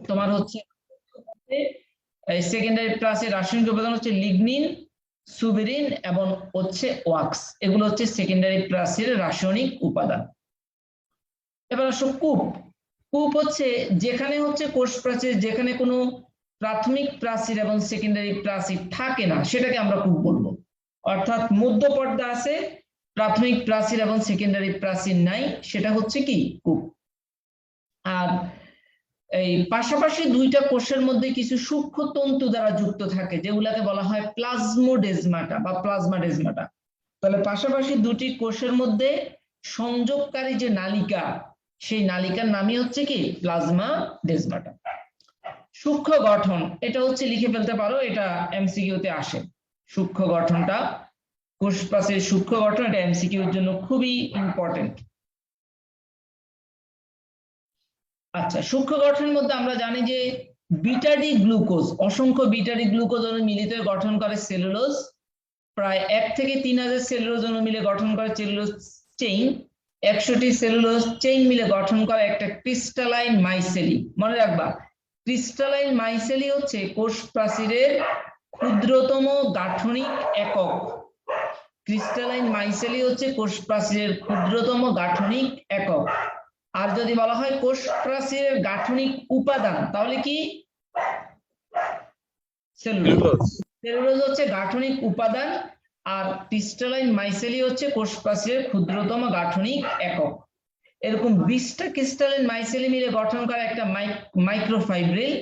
তোমার হচ্ছে সেকেন্ডারি প্লাসের রাসায়নিক উপাদান হচ্ছে লিগনিন, সুবেরিন এবং হচ্ছে ওয়াক্স। এগুলো হচ্ছে সেকেন্ডারি প্লাসের রাসায়নিক উপাদান। এবার আসো কূপ। কূপ হচ্ছে যেখানে হচ্ছে কোষ প্রাচীর, যেখানে কোনো প্রাথমিক প্রাচীর এবং সেকেন্ডারি প্রাচীর থাকে না, সেটাকে আমরা কূপ বলবো। অর্থাৎ মধ্য পর্দা আছে, প্রাথমিক প্রাচীর এবং সেকেন্ডারি প্রাচীর নাই, সেটা হচ্ছে কি কূপ। আর এই পাশাপাশি দুইটা কোষের মধ্যে কিছু সূক্ষ্ম তন্তু দ্বারা যুক্ত থাকে, যেগুলাকে বলা হয় প্লাজমোডেজমাটা বা প্লাজমাডেজমাটা। তাহলে পাশাপাশি দুটি কোষের মধ্যে সংযোগকারী যে নালিকা, সেই নালিকার নামই হচ্ছে কি প্লাজমাডেজমাটা। সূক্ষ্ম গঠন, এটা হচ্ছে লিখে ফেলতে পারো, এটা এমসিকিউতে আসে। সূক্ষ্ম গঠনটা, কোষ প্রাচীরের সূক্ষ্ম গঠন, এটা এমসিকিউর জন্য খুবই ইম্পর্টেন্ট। আচ্ছা, সূক্ষ্ম গঠনের মধ্যে আমরা জানি যে বিটাডি গ্লুকোজ, অসংখ্য বিটাডি গ্লুকোজ অণু মিলিত হয়ে গঠন করে সেলুলোজ। প্রায় 1 থেকে 3000 সেলুলোজ অণু মিলে গঠন করে সেলুলোজ চেইন। 100টি সেলুলোজ চেইন মিলে গঠন করে একটা ক্রিস্টালাইন মাইসেলি। মনে রাখবা, ক্রিস্টালাইন মাইসেলি হচ্ছে কোষ প্রাচীরের ক্ষুদ্রতম গাঠনিক একক। ক্রিস্টালাইন মাইসেলি হচ্ছে কোষ প্রাচীরের ক্ষুদ্রতম গাঠনিক একক। আর যদি বলা হয় কোষ প্রাচীরের গাঠনিক উপাদান, তাহলে কি সেলুলোজ। সেলুলোজ হচ্ছে গাঠনিক উপাদান, আর ক্রিস্টালাইন মাইসেলি হচ্ছে কোষ প্রাচীরের ক্ষুদ্রতম গাঠনিক একক। এরকম 20টা ক্রিস্টালাইন মাইসেলি মিলে গঠন করে একটা মাইক্রোফাইব্রিল,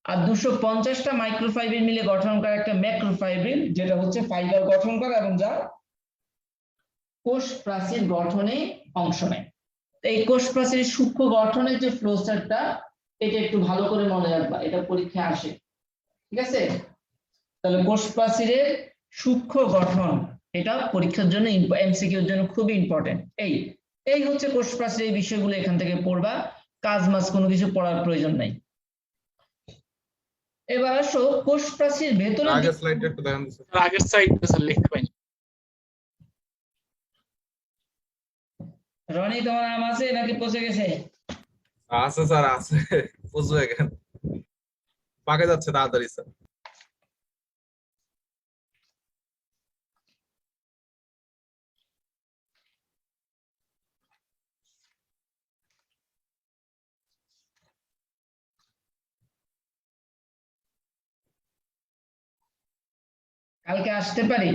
আর 250টা মাইক্রোফাইব্রিল মিলে গঠন করে একটা ম্যাক্রোফাইব্রিল, যেটা হচ্ছে ফাইবার গঠন করে এবং যা কোষ প্রাচীর গঠনে অংশ নেয়। এই কোষ প্রাচীরের সূক্ষ্ম গঠনের যে ফ্লোচার্টটা, এটা একটু ভালো করে মনে রাখবা, এটা পরীক্ষায় আসে। ঠিক আছে? তাহলে কোষ প্রাচীরের সূক্ষ্ম গঠন, এটা পরীক্ষার জন্য এমসিকিউর জন্য খুবই ইম্পর্টেন্ট। এই হচ্ছে কোষ প্রাচীরের এই বিষয়গুলো এখান থেকে পড়বা, কাজ মাস কোনো কিছু পড়ার প্রয়োজন নাই। এবার আসো কোষ প্রাচীর ভেতরে, আগের স্লাইডটা একটু দেখান স্যার। আগের স্লাইডটা স্যার লিখতে পাইনি। রনি, তোমার নাম আছে নাকি পচে গেছে? আছে স্যার, আছে, বুঝবে কেন, পাকে যাচ্ছে তাড়াতাড়ি স্যার। কালকে আসতে পারি?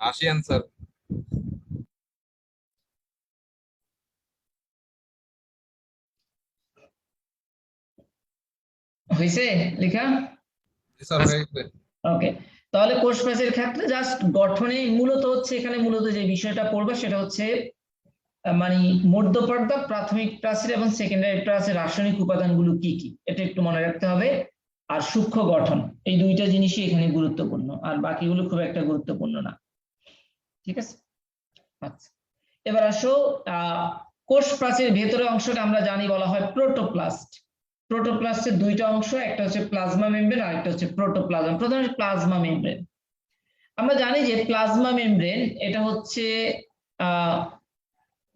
ASEAN sir. হয়েছে লেখা? স্যার হয়ে গেছে। ওকে, তাহলে কোষ প্রাচীরের ক্ষেত্রে জাস্ট গঠনে মূলত হচ্ছে, এখানে মূলত যে বিষয়টা পড়বে সেটা হচ্ছে মানে মধ্যপর্দা, প্রাথমিক প্রাচীর এবং সেকেন্ডারি প্রাচীরের রাসায়নিক উপাদানগুলো কি কি, এটা একটু মনে রাখতে হবে। আর সূক্ষ্ম গঠন, এই দুইটা জিনিসই এখানে গুরুত্বপূর্ণ, আর বাকিগুলো খুব একটা গুরুত্বপূর্ণ না। ঠিক আছে? আচ্ছা, এবার আসো কোষ প্রাচীরের ভেতরের অংশটা আমরা জানি বলা হয় প্রোটোপ্লাস্ট। প্রোটোপ্লাস্টের দুইটা অংশ, একটা হচ্ছে প্লাজমা মেমব্রেন আর একটা হচ্ছে প্রোটোপ্লাজম। প্রথমে প্লাজমা মেমব্রেন। আমরা জানি যে প্লাজমা মেমব্রেন এটা হচ্ছে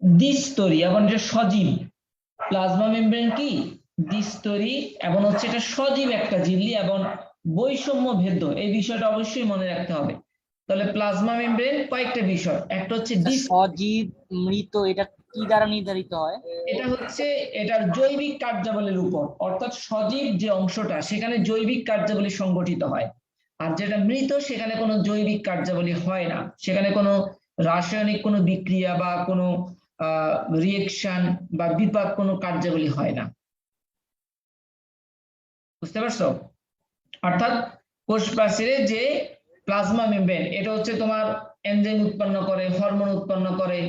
দ্বিস্তরী এবং এটা সজীব। প্লাজমা মেমব্রেন কি দ্বিস্তরী এবং হচ্ছে এটা সজীব একটা ঝিল্লি এবং বৈষম্য ভেদ্য, এই বিষয়টা অবশ্যই মনে রাখতে হবে। তাহলে প্লাজমা মেমব্রেন কয়েকটা বিষয়, একটা হচ্ছে সজীব, মৃত, এটা কি দ্বারা নির্ধারিত হয়? এটা হচ্ছে এটার জৈবিক কার্যাবলীর উপর, অর্থাৎ সজীব যে অংশটা সেখানে জৈবিক কার্যাবলী সংগঠিত হয়, আর যেটা মৃত সেখানে কোনো জৈবিক কার্যাবলী হয় না, সেখানে কোনো রাসায়নিক কোনো বিক্রিয়া বা কোনো রিয়েকশন বা বিপাক কোনো কার্যাবলী হয় না। বুঝতে পারছো? অর্থাৎ কোষ প্রাচীরে যে প্লাজমা মেমব্রেন, এটা হচ্ছে তোমার এনজাইম উৎপন্ন করে, হরমোন উৎপন্ন করে,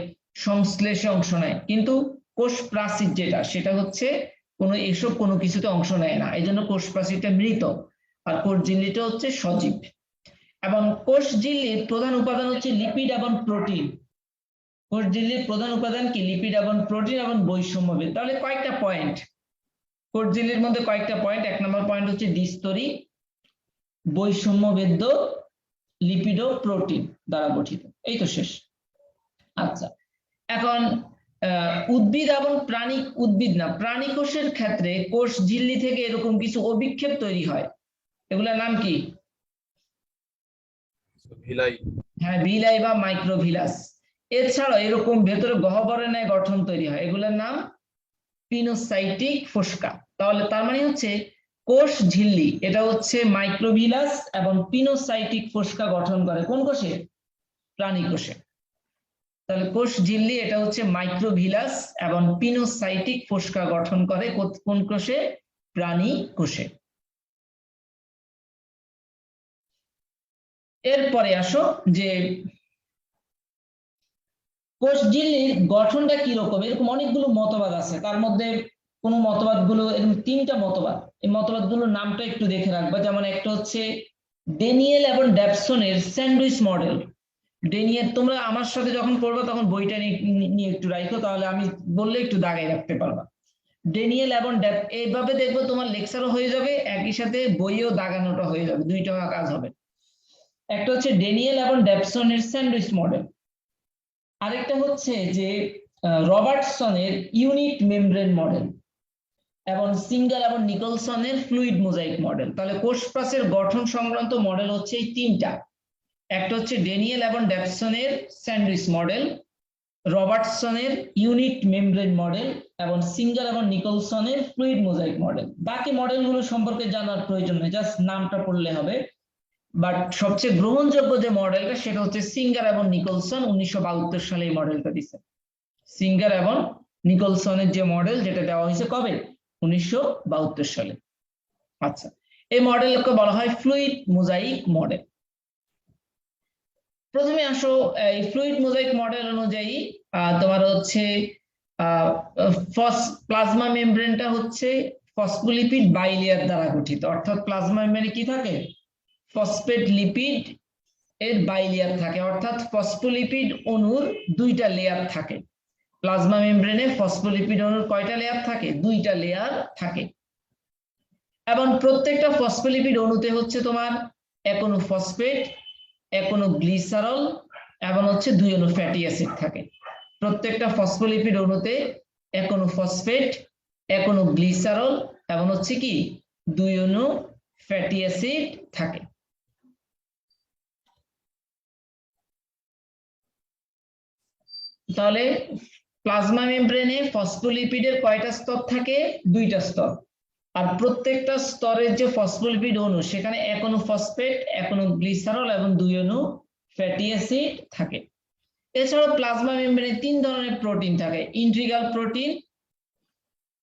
সংশ্লেষে অংশ নেয়, কিন্তু কোষ প্রাচীর যেটা সেটা হচ্ছে কোনো এসব কোনো কিছুতে অংশ নেয় না, এই জন্য কোষ প্রাচীরটা মৃত। আর কোষ ঝিল্লিটা হচ্ছে সজীব। এবং কোষ ঝিল্লির প্রধান উপাদান হচ্ছে লিপিড এবং প্রোটিন। কোষ ঝিল্লির প্রধান উপাদান কি? লিপিড এবং প্রোটিন এবং বৈষম্যভেদ। তাহলে কয়েকটা পয়েন্ট কোষ ঝিল্লির মধ্যে, কয়েকটা পয়েন্ট। 1 নম্বর পয়েন্ট হচ্ছে দ্বিস্তরী, বৈষম্যভেদ্য, লিপিড ও প্রোটিন দ্বারা গঠিত। এই তো শেষ। আচ্ছা, এখন উদ্ভিদ এবং প্রাণী, উদ্ভিদ না প্রাণী কোষের ক্ষেত্রে কোষ ঝিল্লি থেকে এরকম কিছু অভিক্ষেপ তৈরি হয়, এগুলোর নাম কি? ভিলাই। হ্যাঁ, ভিলাই বা মাইক্রোভিলাস। এছাড়াও এরকম ভেতরে গহ্বরের ন্যায় গঠন তৈরি হয়, এগুলোর নাম পিনোসাইটিক ফোস্কা। তাহলে তার মানে হচ্ছে কোষ ঝিল্লি এটা হচ্ছে মাইক্রোভিলাস এবং পিনোসাইটিক ফোস্কা গঠন করে কোন কোষে? প্রাণী কোষে। তাহলে কোষ ঝিল্লি এটা হচ্ছে মাইক্রোভিলাস এবং পিনোসাইটিক ফোস্কা গঠন করে কোন কোষে? প্রাণী কোষে। এরপরে আসো যে কোষ ঝিল্লির গঠনটা কি রকম, এরকম অনেকগুলো মতবাদ আছে। তার মধ্যে কোন মতবাদগুলো, এরকম 3টা মতবাদ, এই মতবাদগুলোর নামটা একটু দেখে রাখবা। যেমন একটা হচ্ছে ড্যানিয়েল এবং ডেভসনের স্যান্ডউইচ মডেল। ড্যানিয়েল, তোমরা আমার সাথে যখন পড়বা তখন বইটা নিয়ে একটু রাখো, তাহলে আমি বললে একটু দাগাই রাখতে পারবা। ড্যানিয়েল এবং এইভাবে দেখবো তোমার লেকচারও হয়ে যাবে, একই সাথে বইও দাগানোটা হয়ে যাবে, 2টা কাজ হবে। একটা হচ্ছে ড্যানিয়েল এবং ডেভসনের স্যান্ডউইচ মডেল, আরেকটা হচ্ছে যে রবার্টসনের ইউনিট মেমব্রেন মডেল, এবং সিঙ্গার এবং নিকলসনের ফ্লুইড মোজাইক মডেল। তাহলে কোষ প্রাচীরের গঠন সংক্রান্ত মডেল হচ্ছে এই 3টা। একটা হচ্ছে ড্যানিয়েল এবং ডেভসনের স্যান্ডউইচ মডেল, রবার্টসনের ইউনিট মেমব্রেন মডেল এবং সিঙ্গার এবং নিকলসনের ফ্লুইড মোজাইক মডেল। বাকি মডেলগুলো সম্পর্কে জানার প্রয়োজন নেই, জাস্ট নামটা পড়লে হবে। বাট সবচেয়ে গ্রহণযোগ্য যে মডেলটা সেটা হচ্ছে সিঙ্গার এবং নিকলসন 1972 সালে এই মডেলটা দিয়েছে। সিঙ্গার এবং নিকলসনের যে মডেল, যেটা দেওয়া হয়েছে কবে? 1972 সালে। আচ্ছা, এই মডেলকে বলা হয় ফ্লুইড মোজাইক মডেল। প্রথমে আসো, এই ফ্লুইড মোজাইক মডেল অনুযায়ী তোমার হচ্ছে প্লাজমা মেমব্রেনটা হচ্ছে ফসফোলিপিড বাইলেয়ার দ্বারা গঠিত। অর্থাৎ প্লাজমা মেমব্রেনে কি থাকে? ফসফেট লিপিড এর বাইলেয়ার থাকে, অর্থাৎ ফসফোলিপিড অণুর 2টা লেয়ার থাকে। প্লাজমা মেমব্রেনে ফসফোলিপিড অণুর কয়টা লেয়ার থাকে? 2টা লেয়ার থাকে। এবং প্রত্যেকটা ফসফোলিপিড অণুতে হচ্ছে তোমার এক অণু ফসফেট, এক অণু গ্লিসারল এবং হচ্ছে 2 অণু ফ্যাটি অ্যাসিড থাকে। প্রত্যেকটা ফসফোলিপিড অণুতে এক অণু ফসফেট, এক অণু গ্লিসারল এবং হচ্ছে কি 2 অণু ফ্যাটি অ্যাসিড থাকে। তাহলে প্লাজমা মেমব্রেনে ফসফোলিপিডের কয়টা স্তর থাকে? 2টা স্তর। আর প্রত্যেকটা স্তরের যে ফসফোলিপিড অণু, সেখানে এক অণু ফসফেট, এক অণু গ্লিসারল এবং 2 অণু ফ্যাটি অ্যাসিড থাকে। এছাড়াও প্লাজমা মেমব্রেনে 3 ধরনের প্রোটিন থাকে: ইন্ট্রিগাল প্রোটিন,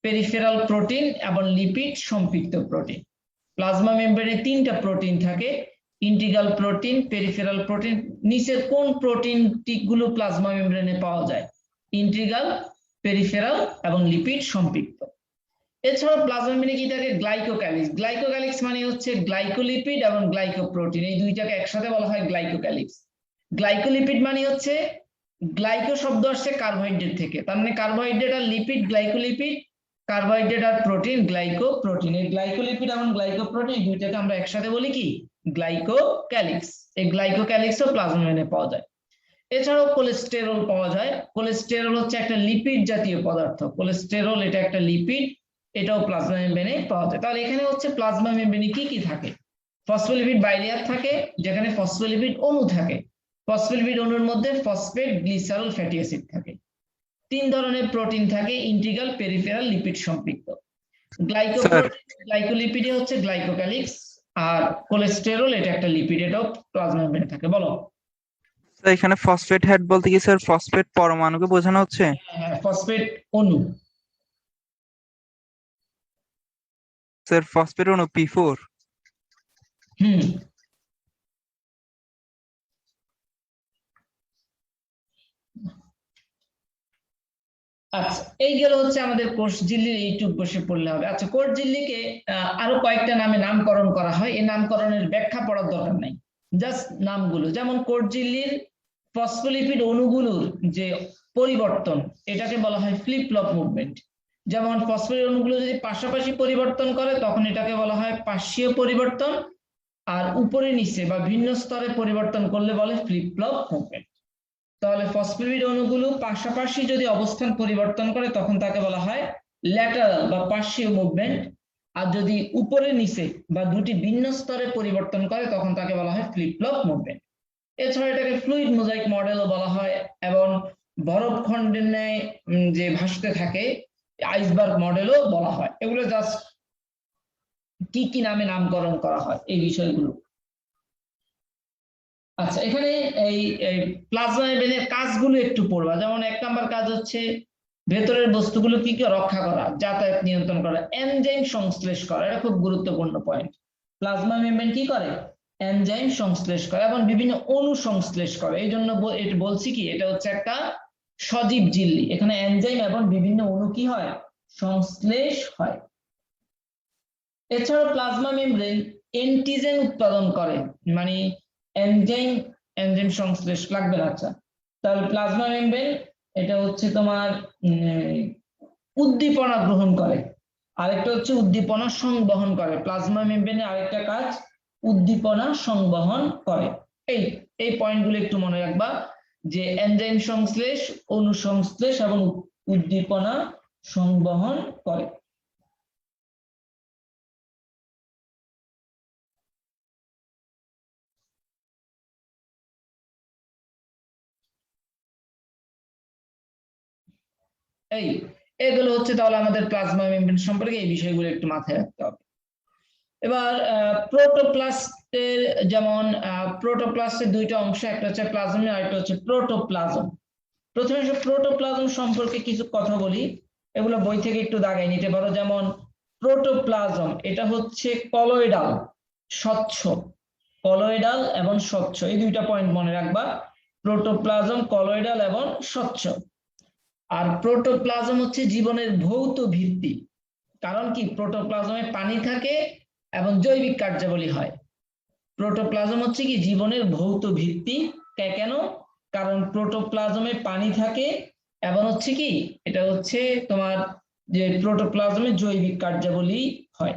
পেরিফেরাল প্রোটিন এবং লিপিড সম্পৃক্ত প্রোটিন। প্লাজমা মেমব্রেনে 3টা প্রোটিন থাকে: ইন্ট্রিগাল প্রোটিন, পেরিফেরাল প্রোটিন। নিচের কোন প্রোটিনগুলো প্লাজমা মেমব্রেনে পাওয়া যায়? ইন্ট্রিগাল, পেরিফেরাল এবং লিপিড সম্পৃক্ত। এছাড়াও প্লাজমা মেমব্রেনে কি থাকে? গ্লাইকোক্যালিক্স। গ্লাইকোক্যালিক্স মানে হচ্ছে গ্লাইকোলিপিড এবং গ্লাইকোপ্রোটিন, এই 2টাকে একসাথে বলা হয় গ্লাইকোক্যালিক্স। গ্লাইকোলিপিড মানে হচ্ছে, গ্লাইকো শব্দ আসছে কার্বোহাইড্রেট থেকে, তার মানে কার্বোহাইড্রেট আর লিপিড গ্লাইকোলিপিড, কার্বোহাইড্রেট আর প্রোটিন গ্লাইকোপ্রোটিন। এই গ্লাইকোলিপিড এবং গ্লাইকোপ্রোটিন এই 2টাকে আমরা একসাথে বলি কি? গ্লাইকোক্যালিক্স। এই গ্লাইকোক্যালিক্সও প্লাজমা মেমব্রেনে পাওয়া যায়। এছাড়াও কোলেস্টেরল পাওয়া যায়। কোলেস্টেরল হচ্ছে একটা লিপিড জাতীয় পদার্থ। কোলেস্টেরল এটা একটা লিপিড, এটাও প্লাজমা মেমব্রেনে পাওয়া যায়। তাহলে এখানে হচ্ছে প্লাজমা মেমব্রেনে কি কি থাকে? ফসফোলিপিড বাইলেয়ার থাকে, যেখানে ফসফোলিপিড অণু থাকে। ফসফোলিপিড অণুর মধ্যে ফসফেট, গ্লিসারল, ফ্যাটি অ্যাসিড থাকে। 3 ধরনের প্রোটিন থাকে: ইন্ট্রিগাল, পেরিফেরাল, লিপিড সম্পৃক্ত। গ্লাইকোলিপিডে হচ্ছে গ্লাইকোক্যালিক্স, আর কোলেস্টেরল এটা একটা লিপিড, এটাও প্লাজমা মেমব্রেনে থাকে। বলো। এখানে ফসফেট হেড বলতে কি স্যার ফসফেট পরমাণুকে বোঝানো হচ্ছে? হ্যাঁ, ফসফেট অণু। স্যার ফসফেট অণু P4। হুম। আচ্ছা, এই গেল হচ্ছে আমাদের কোষ ঝিল্লির এইটুক বসে পড়লে হবে। আচ্ছা, কোষ ঝিল্লিকে আরো কয়েকটা নামে নামকরণ করা হয়, এই নামকরণের ব্যাখ্যা পড়ার দরকার নাই, জাস্ট নামগুলো। যেমন কোষ ঝিল্লির ফসফোলিপিড অণুগুলোর যে পরিবর্তন, এটাকে বলা হয় ফ্লিপ ফ্লপ মুভমেন্ট। যেমন ফসফোলিপিড অণুগুলো যদি পাশাপাশি পরিবর্তন করে তখন এটাকে বলা হয় পার্শ্বীয় পরিবর্তন, আর উপরে নিচে বা ভিন্ন স্তরে পরিবর্তন করলে বলে ফ্লিপ ফ্লপ মুভমেন্ট। তাহলে ফসফোলিপিড অণুগুলো পাশাপাশি যদি অবস্থান পরিবর্তন করে তখন তাকে বলা হয় ল্যাটারাল বা পার্শ্বীয় মুভমেন্ট, আর যদি উপরে নিচে বা দুটি ভিন্ন স্তরে পরিবর্তন করে তখন তাকে বলা হয় ফ্লিপ ফ্লপ মুভমেন্ট। এছাড়া এটাকে ফ্লুইড মোজাইক মডেলও বলা হয়, এবং বরফ খণ্ডের ন্যায় যে ভাসতে থাকে আইসবার্গ মডেলও বলা হয়। এগুলো জাস্ট কি কি নামে নামকরণ করা হয় এই বিষয়গুলো। আচ্ছা, এখানে এই প্লাজমা মেমব্রেনের কাজগুলো একটু পড়বা। যেমন 1 নাম্বার কাজ হচ্ছে ভেতরের বস্তুগুলো কি রক্ষা করা, যাতায়াত নিয়ন্ত্রণ করা, এনজাইম সংশ্লেষ করা। এটা খুব গুরুত্বপূর্ণ পয়েন্ট। প্লাজমা মেমব্রেন কি করে? এনজাইম সংশ্লেষ করে এবং বিভিন্ন অণু সংশ্লেষ করে। এই জন্য এটা বলছি কি এটা হচ্ছে একটা সজীব ঝিল্লি। এখানে এনজাইম এবং বিভিন্ন অণু কি হয়? সংশ্লেষ হয়। এছাড়াও প্লাজমা মেমব্রেন অ্যান্টিজেন উৎপাদন করে, মানে এনজাইম সংশ্লেষ লাগবে না। আচ্ছা, তাহলে প্লাজমা মেমব্রেন এটা হচ্ছে তোমার উদ্দীপনা গ্রহণ করে, আরেকটা হচ্ছে উদ্দীপনা সংবহন করে। প্লাজমা মেমব্রেনের আরেকটা কাজ উদ্দীপনা সংবহন করে। এই পয়েন্টগুলো একটু মনে রাখবা, যে এনজাইম সংশ্লেষ, অণু সংশ্লেষ এবং উদ্দীপনা সংবহন করে। এগুলো হচ্ছে তাহলে আমাদের প্লাজমা মেমব্রেন সম্পর্কে এই বিষয়গুলো একটু মাথায় রাখতে হবে। এবার প্রোটোপ্লাস্টের, যেমন প্রোটোপ্লাস্টের দুইটা অংশ, একটা হচ্ছে প্লাজম আর একটা হচ্ছে প্রোটোপ্লাজম। প্রথমে প্রোটোপ্লাজম সম্পর্কে কিছু কথা বলি, এগুলো বই থেকে একটু দাগাই নিতে পারো। যেমন প্রোটোপ্লাজম এটা হচ্ছে কলয়েডাল, স্বচ্ছ, কলয়েডাল এবং স্বচ্ছ, এই দুইটা পয়েন্ট মনে রাখবা। প্রোটোপ্লাজম কলয়েডাল এবং স্বচ্ছ। আর প্রোটোপ্লাজম হচ্ছে জীবনের ভৌত ভিত্তি। কারণ কি? প্রোটোপ্লাজমে পানি থাকে এবং জৈবিক কার্যাবলী হয়। প্রোটোপ্লাজম হচ্ছে কি জীবনের ভৌত ভিত্তি। কেন? কারণ প্রোটোপ্লাজমে পানি থাকে এবং হচ্ছে কি এটা হচ্ছে তোমার যে প্রোটোপ্লাজমে জৈবিক কার্যাবলী হয়।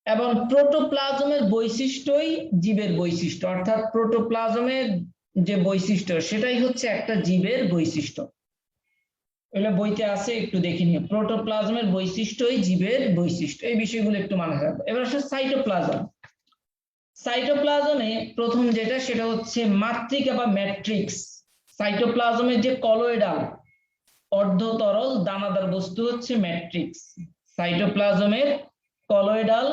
এবং প্রোটোপ্লাজমের বৈশিষ্ট্যই জীবের বৈশিষ্ট্য, অর্থাৎ প্রোটোপ্লাজমের যে বৈশিষ্ট্য সেটাই হচ্ছে একটা জীবের বৈশিষ্ট্য। এগুলো বইতে আছে, একটু দেখে নিও। প্রোটোপ্লাজমের বৈশিষ্ট্যই জীবের বৈশিষ্ট্য, এই বিষয়গুলো একটু মাথায় রাখবে। এবার আসলে সাইটোপ্লাজম। সাইটোপ্লাজমে প্রথম যেটা সেটা হচ্ছে মাতৃকা বা ম্যাট্রিক্স। সাইটোপ্লাজমের যে কলয়েডাল অর্ধ তরল দানাদার বস্তু হচ্ছে ম্যাট্রিক্স। সাইটোপ্লাজমের কলয়েডাল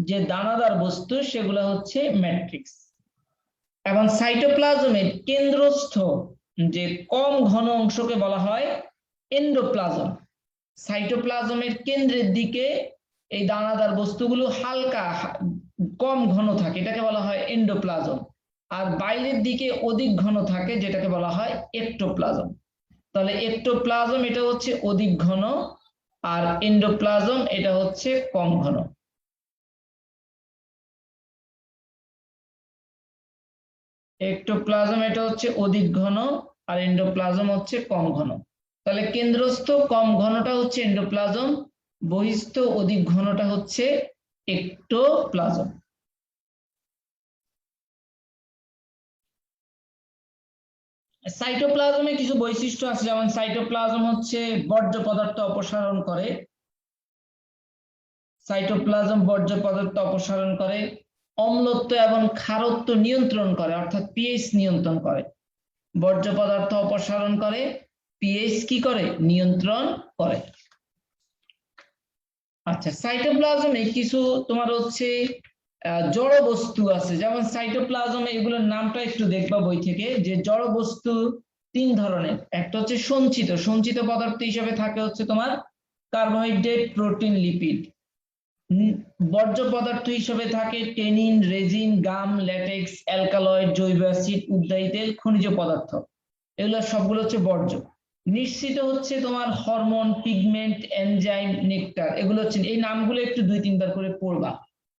যে দানাদার বস্তু সেগুলো হচ্ছে ম্যাট্রিক্স। এবং সাইটোপ্লাজমের কেন্দ্রস্থ যে কম ঘন অংশকে বলা হয় এন্ডোপ্লাজম। সাইটোপ্লাজমের কেন্দ্রের দিকে এই দানাদার বস্তুগুলো হালকা কম ঘন থাকে, এটাকে বলা হয় এন্ডোপ্লাজম। আর বাইরের দিকে অধিক ঘন থাকে, যেটাকে বলা হয় এক্টোপ্লাজম। তাহলে এক্টোপ্লাজম এটা হচ্ছে অধিক ঘন, আর এন্ডোপ্লাজম এটা হচ্ছে কম ঘন। এক্টোপ্লাজম এটা হচ্ছে অধিক ঘন আর এন্ডোপ্লাজম হচ্ছে কম ঘন। তাহলে কেন্দ্রস্থ কম ঘনটা হচ্ছে এন্ডোপ্লাজম, বহিস্থ অধিক ঘনটা হচ্ছে এক্টোপ্লাজম। সাইটোপ্লাজমে কিছু বৈশিষ্ট্য আছে, যেমন সাইটোপ্লাজম হচ্ছে বর্জ্য পদার্থ অপসারণ করে। সাইটোপ্লাজম বর্জ্য পদার্থ অপসারণ করে, অম্লত্ব এবং ক্ষারত্ব নিয়ন্ত্রণ করে, অর্থাৎ পিএইচ নিয়ন্ত্রণ করে। বর্জ্য পদার্থ অপসারণ করে, পিএইচ কি করে? নিয়ন্ত্রণ করে। আচ্ছা, সাইটোপ্লাজমে কিছু তোমার হচ্ছে জড় বস্তু আছে, যেমন সাইটোপ্লাজমে এগুলোর নামটা একটু দেখবা বই থেকে, যে জড় বস্তু 3 ধরনের। একটা হচ্ছে সঞ্চিত, সঞ্চিত পদার্থ হিসেবে থাকে হচ্ছে তোমার কার্বোহাইড্রেট, প্রোটিন, লিপিড। বর্জ্য পদার্থ হিসেবে থাকে টেনিন, রেজিন, গাম, ল্যাটেক্স, অ্যালকালয়েড, জৈব অ্যাসিড, উদ্বায়ী তেল, খনিজ পদার্থ। এগুলো সবগুলো হচ্ছে বর্জ্য। নিশ্চিত হচ্ছে তোমার হরমোন, পিগমেন্ট, এনজাইম, নেকটার। এগুলো হচ্ছে, এই নামগুলো একটু 2-3 বার করে পড়বা,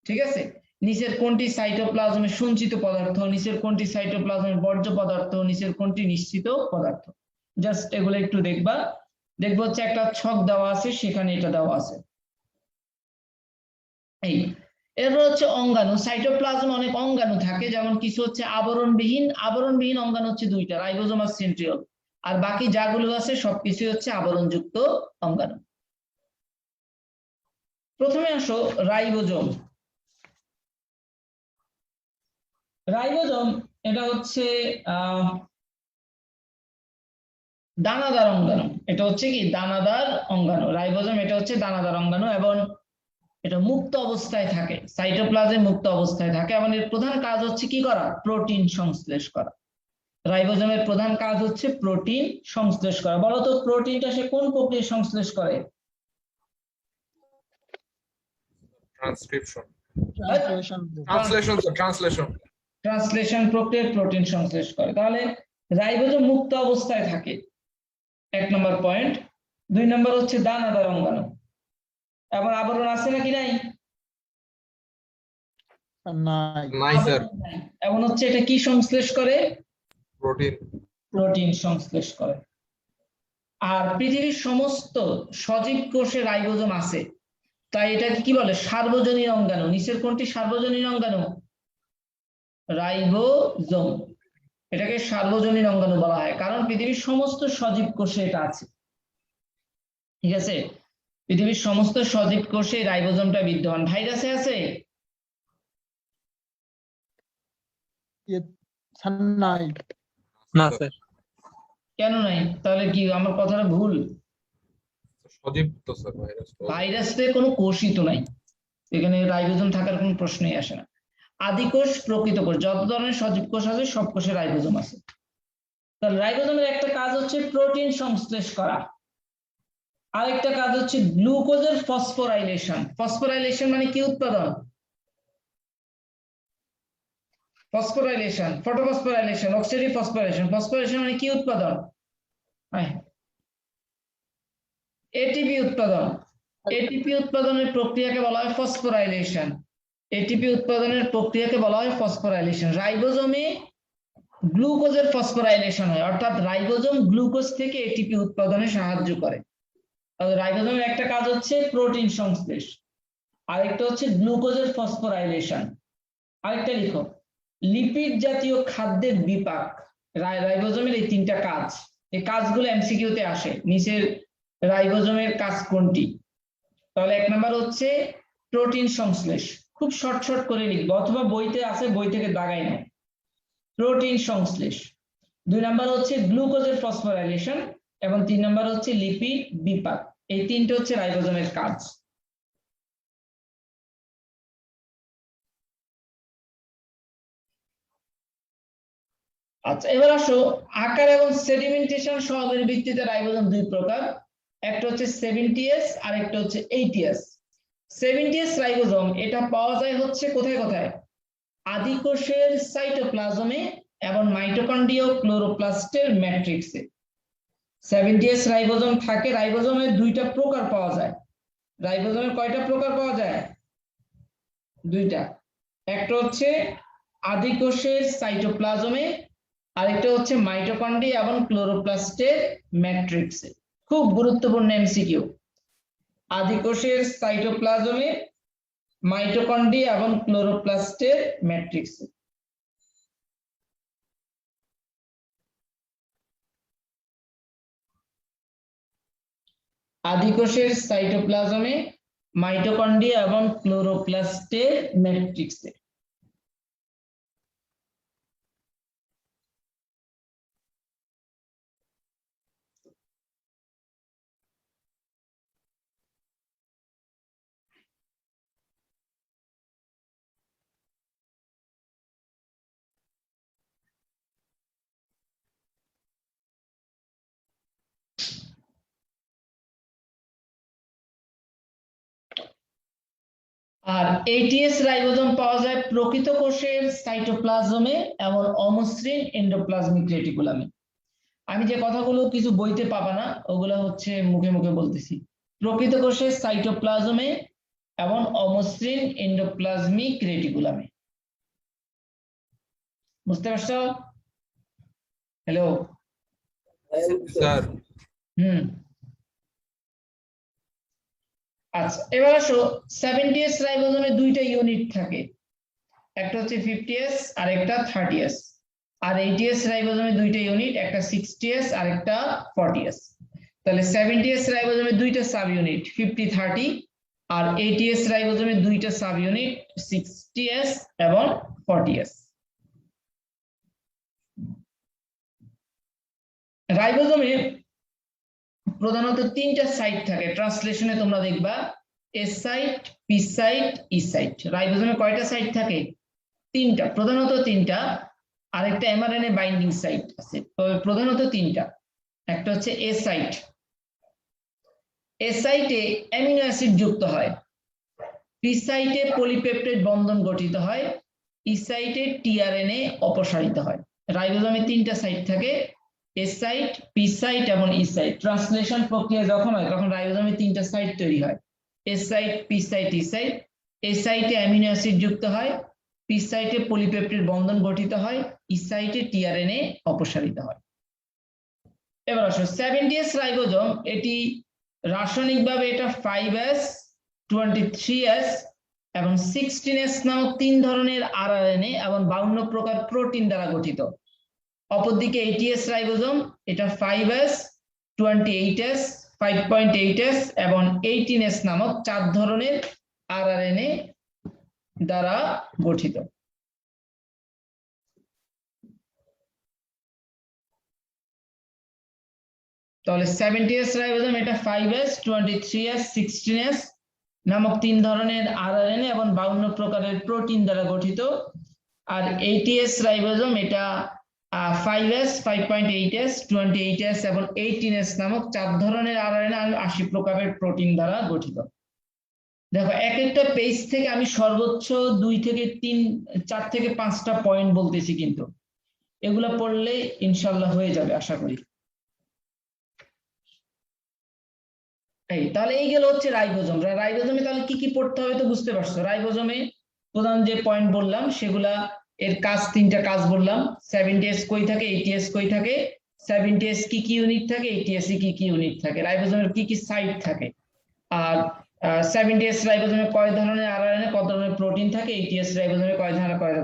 ঠিক আছে? নিচের কোনটি সাইটোপ্লাজমের সঞ্চিত পদার্থ, নিচের কোনটি সাইটোপ্লাজমের বর্জ্য পদার্থ, নিচের কোনটি নিশ্চিত পদার্থ, জাস্ট এগুলো একটু দেখবা। দেখবো হচ্ছে একটা ছক দেওয়া আছে, সেখানে এটা দেওয়া আছে। এই এরপর হচ্ছে অঙ্গাণু। সাইটোপ্লাজমে অনেক অঙ্গাণু থাকে, যেমন কিছু হচ্ছে আবরণবিহীন অঙ্গাণু হচ্ছে দুইটা, রাইবোজোম আর সেন্ট্রিওল। আর বাকি যাগুলো আছে সবকিছু হচ্ছে আবরণযুক্ত অঙ্গাণু। প্রথমে আসো রাইবোজোম। রাইবোজোম এটা হচ্ছে দানাদার অঙ্গাণু। এটা হচ্ছে কি দানাদার অঙ্গাণু। রাইবোজোম এটা হচ্ছে দানাদার অঙ্গাণু এবং এটা মুক্ত অবস্থায় থাকে, সাইটোপ্লাজমে মুক্ত অবস্থায় থাকে এবং এর প্রধান কাজ হচ্ছে কি করা? প্রোটিন সংশ্লেষ করা। রাইবোজোমের প্রধান কাজ হচ্ছে প্রোটিন সংশ্লেষ করা। বলতো প্রোটিনটা সে কোন প্রক্রিয়ায় সংশ্লেষ করে? ট্রান্সক্রিপশন, ট্রান্সলেশন ট্রান্সলেশন প্রক্রিয়ায় প্রোটিন সংশ্লেষ করে। তাহলে রাইবোজোম মুক্ত অবস্থায় থাকে, 1 নম্বর পয়েন্ট। 2 নম্বর হচ্ছে দানাদার অঙ্গাণু। এবং আবরণ আছে নাকি নাই? নাই স্যার। আবরণ নাই। এবং হচ্ছে এটা কি সংশ্লেষ করে? প্রোটিন। প্রোটিন সংশ্লেষ করে। আর পৃথিবীর সমস্ত সজীব কোষে রাইবোজোম আছে, তাই এটাকে কি বলে? সার্বজনীন অঙ্গাণু। নিচের কোনটি সার্বজনীন অঙ্গাণু? রাইবোজোম। এটাকে সার্বজনীন অঙ্গাণু বলা হয় কারণ পৃথিবীর সমস্ত সজীব কোষে এটা আছে। ঠিক আছে, পৃথিবীর সমস্ত সজীব কোষে রাইবোজোমটা বিদ্যমান। ভাইরাসে আছে? না স্যার। কেন নাই? তাহলে কি আমার কথাটা ভুল? সজীব তো স্যার, ভাইরাস তো। ভাইরাসে কোনো কোষই তো নাই, এখানে রাইবোজোম থাকার কোনো প্রশ্নই আসে না। আদিকোষ, প্রকৃত কোষ, যত ধরনের সজীব কোষ আছে সব কোষে রাইবোজোম আছে। তাহলে রাইবোজোমের একটা কাজ হচ্ছে প্রোটিন সংশ্লেষ করা, আরেকটা কাজ হচ্ছে গ্লুকোজের ফসফোরাইলেশন। ফসফোরাইলেশন মানে কি উৎপাদন? Phosphorylation, photophosphorylation, oxidative phosphorylation. Phosphorylation মানে কি উৎপাদন? এটিপি উৎপাদন। এটিপি উৎপাদনের প্রক্রিয়াকে বলা হয় ফসফোরাইলেশন। এটিপি উৎপাদনের প্রক্রিয়াকে বলা হয় ফসফোরাইলেশন। রাইবোজোমে গ্লুকোজের ফসফোরাইলেশন হয়, অর্থাৎ রাইবোজোম গ্লুকোজ থেকে এটিপি উৎপাদনে সাহায্য করে। রাইবোজোমের একটা কাজ হচ্ছে প্রোটিন সংশ্লেষ, আরেকটা হচ্ছে গ্লুকোজের ফসফোরাইলেশন। আরেকটা লিখো, লিপিড জাতীয় খাদ্যের বিপাক। রাইবোজোমের এই 3টা কাজ, এই কাজগুলো এমসিকিউতে আসে। নিচের রাইবোজোমের কাজ কোনটি? তাহলে 1 নম্বর হচ্ছে প্রোটিন সংশ্লেষ, খুব শর্ট করে লিখবো অথবা বইতে আছে, বই থেকে দাগাই নাও। প্রোটিন সংশ্লেষ। 2 নম্বর হচ্ছে গ্লুকোজের ফসফোরাইলেশন এবং 3 নম্বর হচ্ছে লিপিড বিপাক। এই 3টে হচ্ছে রাইবোজোমের কাজ। আচ্ছা, এবার আসো আকার এবং সেডিমেন্টেশন সহগের ভিত্তিতে রাইবোজোম 2 প্রকার, একটা হচ্ছে 70S আর একটা হচ্ছে 80S। 70S রাইবোজোম এটা পাওয়া যায় হচ্ছে কোথায় কোথায়? আদিকোষের সাইটোপ্লাজমে এবং মাইটোকন্ড্রিয়া ও ক্লোরোপ্লাস্টের ম্যাট্রিক্সে 70S রাইবোজোম থাকে। রাইবোজোমের 2টা প্রকার পাওয়া যায়। রাইবোজোমের কয়টা প্রকার পাওয়া যায়? 2টা। একটা হচ্ছে আদিকোষের সাইটোপ্লাজমে, আরেকটা হচ্ছে মাইটোকন্ড্রিয়া এবং ক্লোরোপ্লাস্টের ম্যাট্রিক্সে। খুব গুরুত্বপূর্ণ এমসিকিউ। আদিকোষের সাইটোপ্লাজমে, মাইটোকন্ড্রিয়া এবং ক্লোরোপ্লাস্টের ম্যাট্রিক্সে। আদিকোষের সাইটোপ্লাজমে, মাইটোকন্ড্রিয়া এবং ক্লোরোপ্লাস্টের ম্যাট্রিক্সে। আর 80S রাইবোজোম পাওয়া যায় প্রকৃত কোষের সাইটোপ্লাজমে এবং অমসৃণ এন্ডোপ্লাজমিক রেটিকুলামে। আমি যে কথাগুলো কিছু বইতে পাবা না, ওগুলো হচ্ছে মুখে মুখে বলতেছি। প্রকৃত কোষের সাইটোপ্লাজমে এবং অমসৃণ এন্ডোপ্লাজমিক রেটিকুলামে। বুঝতে পারছো? Hello sir. আচ্ছা, এবার আসো 70s রাইবোজোমে দুইটা ইউনিট থাকে, একটা হচ্ছে 50s আর একটা 30s। আর 80s রাইবোজোমে দুইটা ইউনিট, একটা 60s আর একটা 40s। তাহলে 70s রাইবোজোমে দুইটা সাব ইউনিট 50-30, আর 80s রাইবোজোমে দুইটা সাব ইউনিট 60s এবং 40s। রাইবোজোমে প্রধানত তিনটা সাইট থাকে, ট্রান্সলেশনে তোমরা দেখবা এস সাইট, পি সাইট, ই সাইট। রাইবোজোমে কয়টা সাইট থাকে? তিনটা, প্রধানত তিনটা। আরেকটা এমআরএনএ বাইন্ডিং সাইট আছে, তবে প্রধানত তিনটা। একটা হচ্ছে এ সাইট, এ সাইটে অ্যামিনো অ্যাসিড যুক্ত হয়, পি সাইটে পলিপেপটাইড বন্ধন গঠিত হয়, ই সাইটে টিআরএনএ অপসারিত হয়। রাইবোজোমে তিনটা সাইট থাকে, এস সাইট, পি সাইট এবং ই সাইট। ট্রান্সলেশন প্রক্রিয়া যখন হয় তখন রাইবোজোমে তিনটা সাইট তৈরি হয়, এস সাইট, পি সাইট, ই সাইট। এ সাইটে অ্যামিনো অ্যাসিড যুক্ত হয়, পি সাইটে পলিপেপটাইড বন্ধন গঠিত হয়, ই সাইটে টিআরএনএ অপসারিত হয়। এবার আসো 70s রাইবোজোম, এটি রাসায়নিকভাবে এটা 5s, 23s এবং 16s নামক তিন ধরনের আরআরএনএ এবং 52 প্রকার প্রোটিন দ্বারা গঠিত। অপরদিকে 80s রাইবোজোম, এটা 5s, 28s, 5.8s এবং 18s নামক 4 ধরনের আরআরএনএ দ্বারা গঠিত। তাহলে 70s রাইবোজোম এটা 5s, 23s, 16s নামক তিন ধরনের আরআরএনএ এবং 52 প্রকারের প্রোটিন দ্বারা গঠিত। আর 80s রাইবোজোম এটা 5s, 5.8s, 28s এবং 18s নামক 4 ধরনের আরআরএনএ আর 80 প্রকারের প্রোটিন দ্বারা গঠিত। দেখো, এক একটা পেজ থেকে আমি সর্বোচ্চ 2 থেকে 3, 4 থেকে 5টা পয়েন্ট বলতেছি, কিন্তু এগুলা পড়লে ইনশাআল্লাহ হয়ে যাবে আশা করি। তাহলে এই গেল হচ্ছে রাইবোজোম। রাইবোজোমে তাহলে কি কি পড়তে হবে তো বুঝতে পারছো। রাইবোজোমে প্রধান যে পয়েন্ট বললাম সেগুলা, এর কাজ, তিনটা কাজ বললাম। 70s কই থাকে, 80s কই থাকে, 70s কি কি ইউনিট থাকে, 80s কি কি ইউনিট থাকে, রাইবোজোমের কি কি সাইট থাকে, আর 70s রাইবোজোমে কয় ধরনের আরআরএনএ, কত ধরনের প্রোটিন থাকে, 80s রাইবোজোমে কয়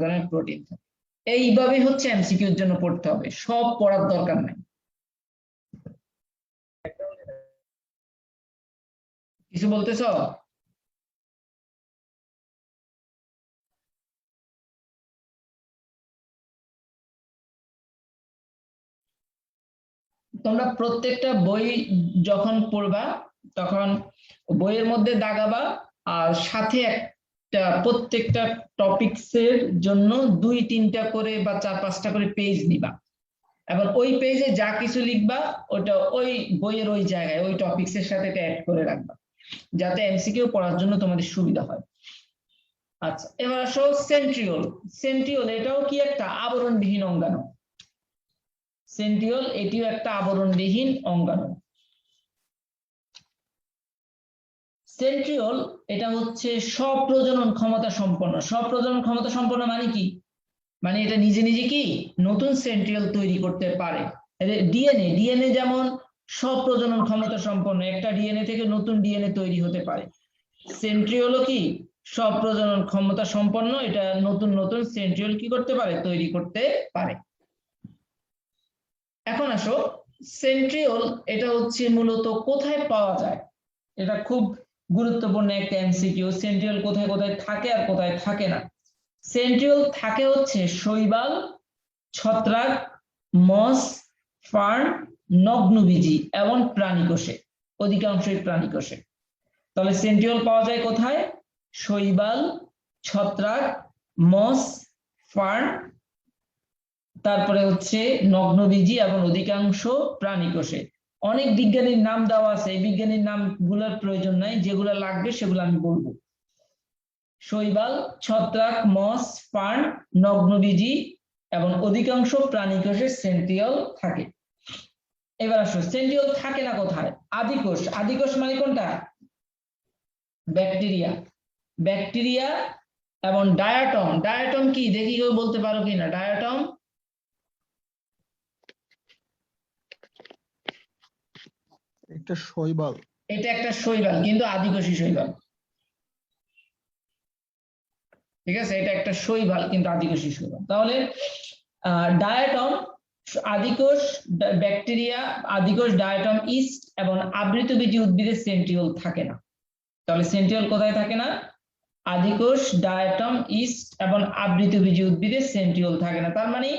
ধরনের প্রোটিন থাকে। এইভাবে হচ্ছে এমসিকিউর জন্য পড়তে হবে, সব পড়ার দরকার নাই। কিছু বলতেছো? তোমরা প্রত্যেকটা বই যখন পড়বা তখন বইয়ের মধ্যে দাগাবা, আর সাথে একটা প্রত্যেকটা টপিকসের জন্য 2-3টা করে বা 4-5টা করে পেজ নিবা, এবং ওই পেজে যা কিছু লিখবা ওটা ওই বইয়ের ওই জায়গায় ওই টপিকসের সাথে অ্যাড করে রাখবা, যাতে এমসিকিউ পড়ার জন্য তোমাদের সুবিধা হয়। আচ্ছা, এবার আসো সেন্ট্রিওল। সেন্ট্রিওল এটাও কি একটা আবরণবিহীন অঙ্গাণু। সেন্ট্রিওল এটিও একটা আবরণবিহীন অঙ্গাণু। সেন্ট্রিওল এটা হচ্ছে স্বপ্রজনন ক্ষমতা সম্পন্ন। স্বপ্রজনন ক্ষমতা সম্পন্ন মানে কি? মানে এটা নিজে নিজে কি নতুন সেন্ট্রিওল তৈরি করতে পারে। ডিএনএ যেমন স্বপ্রজনন ক্ষমতা সম্পন্ন, একটা ডিএনএ থেকে নতুন ডিএনএ তৈরি হতে পারে। সেন্ট্রিওলও কি স্বপ্রজনন ক্ষমতা সম্পন্ন, এটা নতুন নতুন সেন্ট্রিওল কি করতে পারে, তৈরি করতে পারে। এখন আসো, সেন্ট্রিওল এটা হচ্ছে মূলত কোথায় পাওয়া যায়, এটা খুব গুরুত্বপূর্ণ একটা এমসিকিউ। সেন্ট্রিওল কোথায় কোথায় থাকে আর কোথায় থাকে না। সেন্ট্রিওল থাকে হচ্ছে শৈবাল, ছত্রাক, মস, ফার্ন, নগ্নবীজি এবং প্রাণীকোষে, অধিকাংশই প্রাণীকোষে। তাহলে সেন্ট্রিওল পাওয়া যায় কোথায়? শৈবাল, ছত্রাক, মস, ফার্ন, তারপরে হচ্ছে নগ্নবীজি এবং অধিকাংশ প্রাণীকোষে। অনেক বিজ্ঞানীর নাম দেওয়া আছে, এই বিজ্ঞানীর নামগুলোর প্রয়োজন নাই, যেগুলো লাগবে সেগুলো আমি বলবো। শৈবাল, ছত্রাক, মস, ফার্ন, নগ্নবীজি এবং অধিকাংশ প্রাণীকোষে সেন্ট্রিওল থাকে। এবার আসো, সেন্ট্রিওল থাকে না কোথায়? আদিকোষ। আদিকোষ মানে কোনটা? ব্যাকটেরিয়া। ব্যাকটেরিয়া এবং ডায়াটম। ডায়াটম কি দেখি কেউ বলতে পারো কিনা? ডায়াটম একটা শৈবাল। এটা একটা শৈবাল কিন্তু আদিকোষী শৈবাল। ঠিক আছে, এটা একটা শৈবাল কিন্তু আদিকোষী শৈবাল। তাহলে ডায়াটম আদিকোষ ব্যাকটেরিয়া, আদিকোষ ডায়াটম ইস্ট এবং আবৃতবীজী উদ্ভিদের সেন্ট্রিওল থাকে না। তাহলে সেন্ট্রিওল কোথায় থাকে না? আদিকোষ ডায়াটম ইস্ট এবং আবৃতবীজী উদ্ভিদের সেন্ট্রিওল থাকে না। তার মানে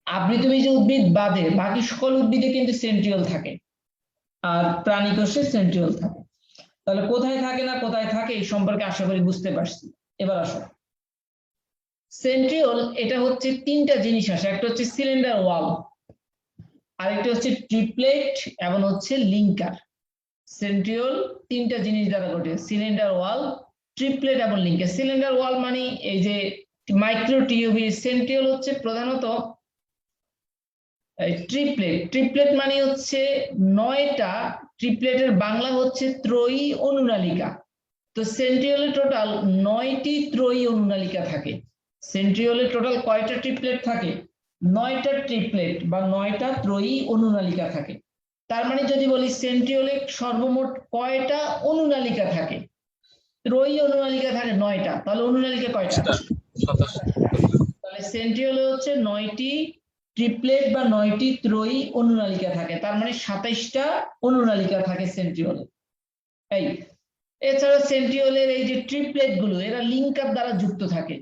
আবৃতবীজী উদ্ভিদ বাদে বাকি সকল উদ্ভিদে কিন্তু সেন্ট্রিওল থাকে, আর প্রাণী কোষে সেন্ট্রিওল থাকে। তাহলে কোথায় থাকে না কোথায় থাকে এই সম্পর্কে আশা করি বুঝতে পারছি। এবার আসো, সেন্ট্রিওল এটা হচ্ছে তিনটা জিনিস আসে, একটা হচ্ছে সিলিন্ডার ওয়াল, আরেকটা হচ্ছে ট্রিপলেট এবং হচ্ছে লিঙ্কার। সেন্ট্রিওল তিনটা জিনিস দ্বারা গঠিত, সিলিন্ডার ওয়াল, ট্রিপলেট এবং লিঙ্কার। সিলিন্ডার ওয়াল মানে এই যে মাইক্রোটিউবিউল, সেন্ট্রিওল হচ্ছে প্রধানত ট্রিপলেট। ট্রিপলেট মানে হচ্ছে 9টা, ট্রিপলেটের বাংলা হচ্ছে ত্রয়ী অনুনালিকা। তো সেন্ট্রিওলে টোটাল 9টি ত্রয়ী অনুনালিকা থাকে। সেন্ট্রিওলে টোটাল কয়টা ট্রিপলেট থাকে? 9টা ট্রিপলেট বা 9টা ত্রয়ী অনুনালিকা থাকে। তার মানে যদি বলি সেন্ট্রিওলে সর্বমোট কয়টা অনুনালিকা থাকে? ত্রয়ী অনুনালিকা থাকে 9টা, তাহলে অনুনালিকা কয়টা? 27। তাহলে সেন্ট্রিওলে হচ্ছে 9টি ট্রিপলেট বা 9টি ত্রয়ী অনুনালিকা থাকে, তার মানে 27টা অনুনালিকা থাকে সেন্ট্রিওলে। এই এছাড়া সেন্ট্রিওলের এই যে ট্রিপলেট গুলো এরা লিঙ্কার দ্বারা যুক্ত থাকে,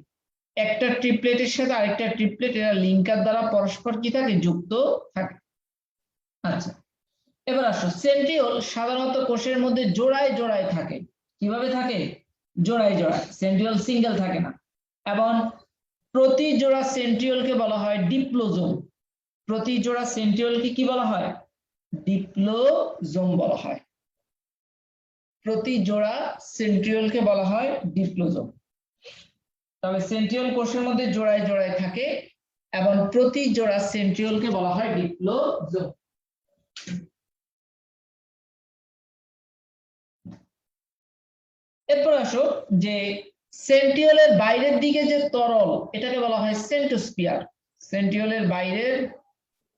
একটা ট্রিপলেটের সাথে আরেকটা ট্রিপলেট এরা লিঙ্কার দ্বারা পরস্পর কি থাকে? যুক্ত থাকে। আচ্ছা, এবার আসো, সেন্ট্রিওল সাধারণত কোষের মধ্যে জোড়ায় জোড়ায় থাকে। কিভাবে থাকে? জোড়ায় জোড়ায়, সেন্ট্রিওল সিঙ্গেল থাকে না। এবং প্রতি জোড়া সেন্ট্রিওলকে বলা হয় ডিপ্লোজোম। প্রতি জোড়া সেন্ট্রিওলকে কি বলা হয়? ডিপ্লোজোম বলা হয়। প্রতি জোড়া সেন্ট্রিওলকে বলা হয় ডিপ্লোজোম। তাহলে সেন্ট্রিওল কোষের মধ্যে জোড়ায় জোড়ায় থাকে এবং প্রতি জোড়া সেন্ট্রিওলকে বলা হয় ডিপ্লোজোম। এরপর আসো যে সেন্ট্রিওলের বাইরের দিকে যে তরল এটাকে বলা হয় সেন্টোস্পিয়ার। সেন্ট্রিওলের বাইরের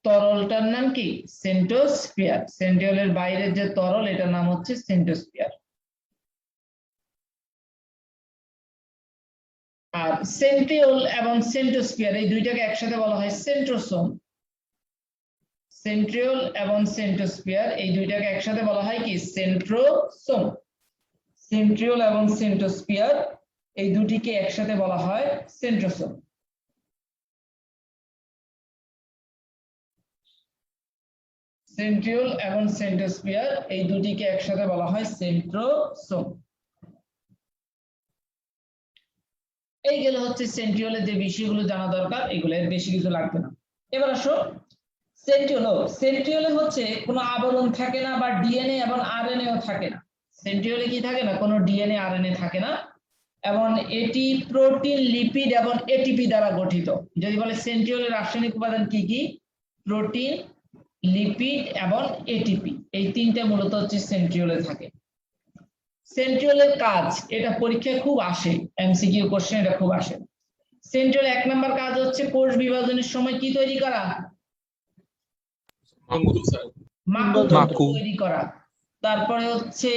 তরলটার নাম কি? সেন্টোস্পিয়ার। সেন্ট্রিওলের বাইরের যে তরল এটার নাম হচ্ছে সেন্টোস্পিয়ার। আর সেন্ট্রিওল এবং সেন্টোস্পিয়ার এই দুইটাকে একসাথে বলা হয় সেন্ট্রোসোম। সেন্ট্রিওল এবং সেন্টোস্পিয়ার এই দুইটাকে একসাথে বলা হয় কি? সেন্ট্রোসোম। সেন্ট্রিওল এবং সেন্টোস্পিয়ার এই দুটিকে একসাথে বলা হয় সেন্ট্রোসোম। সেন্ট্রিওল এবং সেন্টোস্পিয়ার এই দুটিকে একসাথে বলা হয় সেন্ট্রোসোম। এই গেল হচ্ছে সেন্ট্রিওলের যে বিষয়গুলো জানা দরকার, এগুলো এর বেশি কিছু লাগবে না। এবার আসো, সেন্ট্রিওলে হচ্ছে কোনো আবরণ থাকে না বা ডিএনএ এবং আরএনএও থাকে না। সেন্ট্রিওলে কি থাকে না? কোনো ডিএনএ আরএনএ থাকে না এবং এটি প্রোটিন, লিপিড এবং এটিপি দ্বারা গঠিত। যদি বলে সেন্ট্রিওলের রাসায়নিক উপাদান কি কি? প্রোটিন, লিপিড এবং এটিপি, এই তিনটা মূলত হচ্ছে সেন্ট্রিওলে থাকে। সেন্ট্রিওলের কাজ, এটা পরীক্ষায় খুব আসে, এমসিকিউ কোশ্চেন এটা খুব আসে। সেন্ট্রিওল 1 নম্বর কাজ হচ্ছে কোষ বিভাজনের সময় কি তৈরি করা? মাকু তৈরি করা। তারপরে হচ্ছে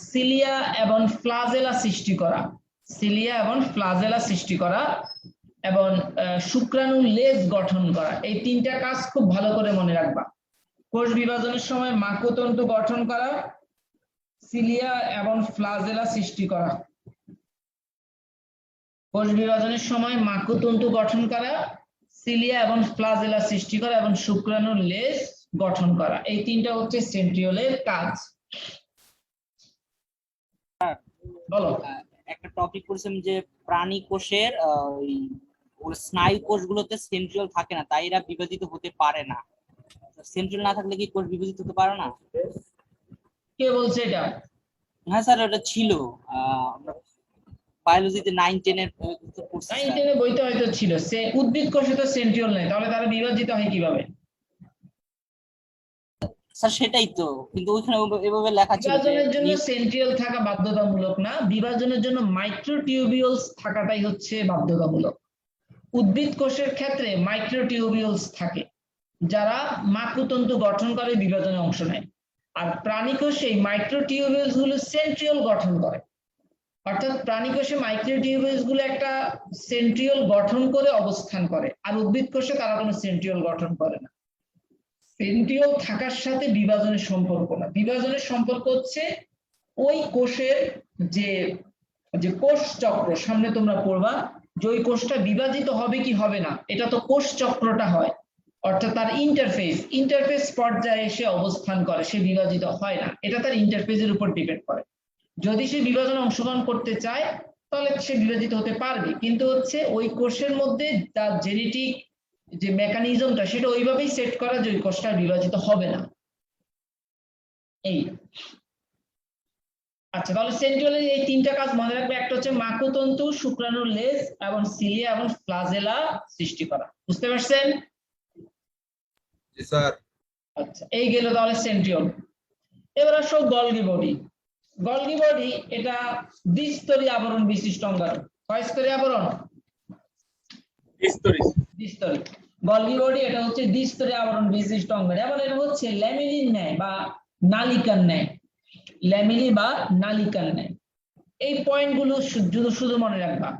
সিলিয়া এবং ফ্লাজেলা সৃষ্টি করা, সিলিয়া এবং ফ্লাজেলা সৃষ্টি করা এবং শুক্রাণু লেজ গঠন করা। এই তিনটা কাজ খুব ভালো করে মনে রাখবা। কোষ বিভাজনের সময় মাকুতন্তু গঠন করা, সিলিয়া এবং ফ্লাজেলা সৃষ্টি করা। কোষ বিভাজনের সময় মাকুতন্তু গঠন করা, সিলিয়া এবং ফ্লাজেলা সৃষ্টি করা এবং শুক্রাণুর লেজ গঠন করা, এই তিনটা হচ্ছে সেন্ট্রিওলের কাজ। বলো। একটা টপিক পড়ছিলাম যে প্রাণী কোষের স্নায়ু কোষগুলোতে সেন্ট্রিওল থাকে না, তাই এরা বিভাজিত হতে পারে না। সেন্ট্রিওল না থাকলে কি কোষ বিভাজিত হতে পারে না? কে বলছে এটা? হ্যাঁ স্যার, এটা ছিল আমরা বায়োলজিতে 9-10 এর পড়ছি। 9-10 এর বইতে হয়তো ছিল। সে উদ্ভিদ কোষে তো সেন্ট্রিওল নেই, তাহলে তারা বিভাজিত হয় কিভাবে? স্যার সেটাই তো, কিন্তু ওইখানে এভাবে লেখা ছিল যে বিভাজনের জন্য সেন্ট্রিওল থাকা বাধ্যতামূলক না, বিভাজনের জন্য মাইক্রোটিউবিউলস থাকাটাই হচ্ছে বাধ্যতামূলক। উদ্ভিদ কোষের ক্ষেত্রে মাইক্রোটিউবিউলস থাকে যারা মাকুতন্তু গঠন করে বিভাজনে অংশ নেয়। আর প্রাণীকোষে মাইক্রোটিউবিউলস গুলো সেন্ট্রিওল গঠন করে, অর্থাৎ প্রাণীকোষে মাইক্রোটিউবিউলস গুলো একটা সেন্ট্রিওল গঠন করে অবস্থান করে, আর উদ্ভিদ কোষে তারা কোনো সেন্ট্রিওল গঠন করে না। সেন্ট্রিওল থাকার সাথে বিভাজনের সম্পর্ক না, বিভাজনের সম্পর্ক হচ্ছে ওই কোষের যে যে কোষ চক্র, সামনে তোমরা পড়বা যে ওই কোষটা বিভাজিত হবে কি হবে না, এটা তো কোষ চক্রটা হয়, অর্থাৎ তার ইন্টারফেস পর্যায়ে এসে অবস্থান করে, সে বিভাজিত হয় না, এটা তার ইন্টারফেসের উপর ডিপেন্ড করে। যদি সে বিভাজনে অংশগ্রহণ করতে চায় তাহলে সে বিভাজিত হতে পারবে, কিন্তু হচ্ছে ওই কোষের মধ্যে তার জেনেটিক যে মেকানিজমটা সেটা ওইভাবেই সেট করা যে ওই কোষটা বিভাজিত হবে না। এই আচ্ছা, তাহলে সেন্ট্রিওলের এই তিনটা কাজ মনে রাখবে, একটা হচ্ছে মাকুতন্তু, শুক্রাণুর লেজ এবং সিলিয়া এবং ফ্লাজেলা সৃষ্টি করা। বুঝতে পারছেন? জি স্যার। আচ্ছা, এই গেল তাহলে সেন্ট্রিওল। এবার আসো গলগি বডি। গলগি বডি এটা দ্বিস্তরী আবরণ বিশিষ্ট অঙ্গাণু। কয় স্তরী আবরণ? দ্বিস্তরী। গলগি বডি এটা হচ্ছে দ্বিস্তরী আবরণ বিশিষ্ট অঙ্গাণু, এবং এটা হচ্ছে ল্যামিলিন ন্যায় বা নালিকার ন্যায়, ল্যামিলি বা নালিকার ন্যায়। এই পয়েন্টগুলো শুধু মনে রাখবা,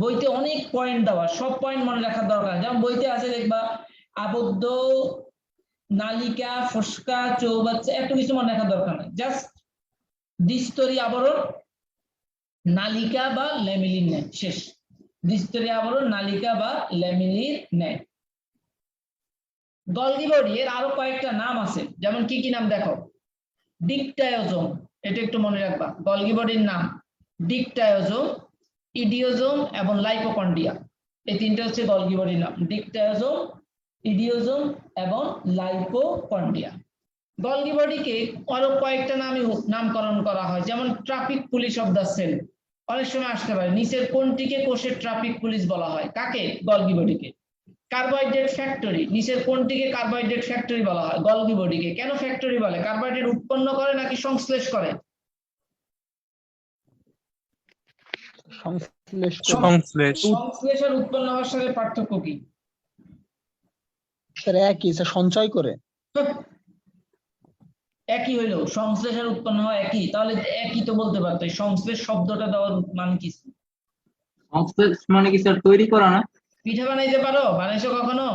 বইতে অনেক পয়েন্ট দেওয়া, সব পয়েন্ট মনে রাখার দরকার। যেমন বইতে আছে দেখবা আবদ্ধ, নালিকা, ফোস্কা, চৌবাচ্চা, এত কিছু মনে রাখার দরকার নেই, জাস্ট দ্বিস্তরী আবরণ, নালিকা বা ল্যামিলিন ন্যায়, শেষ। দ্বিস্তরী আবরণ, নালিকা বা ল্যামিলির ন্যায়। গলগি বডি এর আরো কয়েকটা নাম আছে, যেমন কি কি নাম দেখো, ডিকটায়োজোম, এটা একটু মনে রাখবা। গলগি বডির নাম ডিকটায়োজোম, ইডিওজোম এবং লাইপোকন্ডিয়া, এই তিনটা হচ্ছে গলগি বডির নাম, ডিকটায়োজোম, ইডিওজোম এবং লাইপোকন্ডিয়া। গলগি বডিকে আরো কয়েকটা নামে নামকরণ করা হয়, যেমন traffic police of the cell, অনেক সময় আসতে পারে। নিচের কোনটিকে কোষের ট্রাফিক পুলিশ বলা হয়? কাকে? গলগি বডিকে। কার্বোহাইড্রেট ফ্যাক্টরি, নিচের কোনটিকে কার্বোহাইড্রেট ফ্যাক্টরি বলা হয়? গলগি বডিকে। কেন ফ্যাক্টরি বলে? কার্বোহাইড্রেট উৎপন্ন করে নাকি সংশ্লেষ করে? সংশ্লেষ আর উৎপন্ন হওয়ার সাথে পার্থক্য কি? স্যার একই, স্যার সঞ্চয় করে। একই হইলো, সংশ্লেষ আর উৎপন্ন হওয়া একই, তাহলে একই তো বলতে পারতো। সংশ্লেষ শব্দটা দেওয়ার মানে কি? সংশ্লেষ মানে কি স্যার তৈরি করা না? পিঠা বানাইতে পারো? বানাইছো কখনো?